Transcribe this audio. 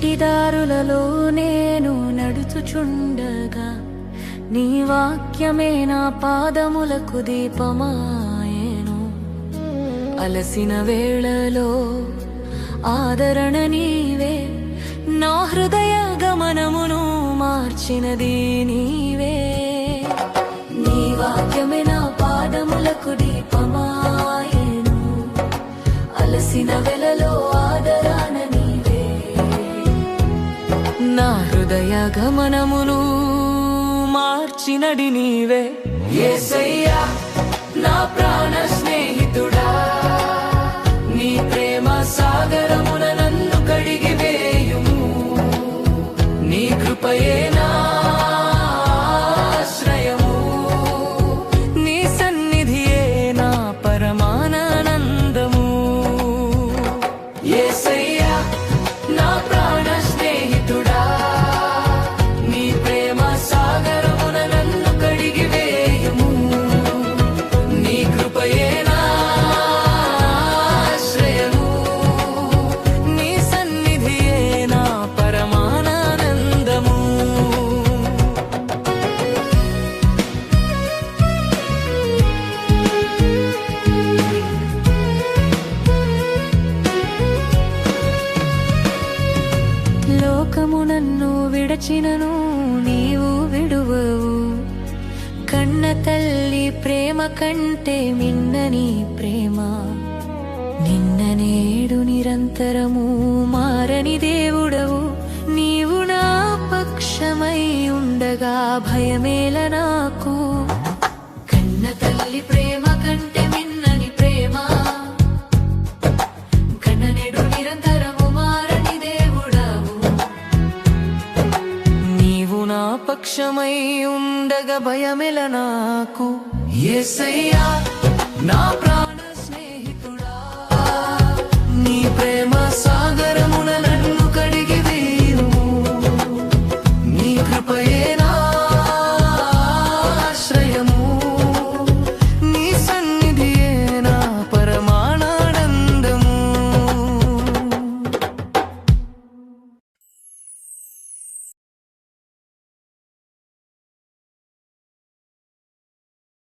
చీకటి దారులలో నేను నడుచుచుండగా నీ వాక్యమే నా పాదములకు దీపమాయెను. అలసిన వేళలో ఆదరణ నీవే, నా హృదయ గమనమును మార్చినది నీవే. నీ వాక్యమే నా పాదములకు దీపమాయెను. అలసిన వేళలో ఆదరణ నీవే, నా హృదయ గమనమును మార్చినది నీవే. యేసయ్యా నా ప్రాణ స్నేహితుడా, నీ ప్రేమ సాగరమున నన్ను కడిగి వేయుము. నీ కృపయే నా ఆశ్రయము, నీ సన్నిధియే నా పరమానందము. యేసయ్యా నా ప్రాణ స్నేహితుడా, నీ ప్రేమ సాగరమున నన్ను కడిగి వేయుము. నీ కృపయే నా ఆశ్రయము, నీ సన్నిధియే నా పరమానందము. లోకము నన్ను విడచినను నీవు విడువవు. కన్న తల్లి ప్రేమ కంటే మిన్నని ప్రేమ, నిన్న నేడు నిరంతరము మారని దేవుడవు. నీవు నా పక్షమై ఉండగా భయమేల నాకు. కన్న తల్లి ప్రేమ కంటే మిన్నని ప్రేమ, కన్న నేడు నిరంతరము మారని దేవుడవు. నీవు నా పక్షమై ఉండగా భయమేల నాకు. యేసయ్యా నా ప్రాణ స్నేహితుడా, నీ ప్రేమ సాగరమున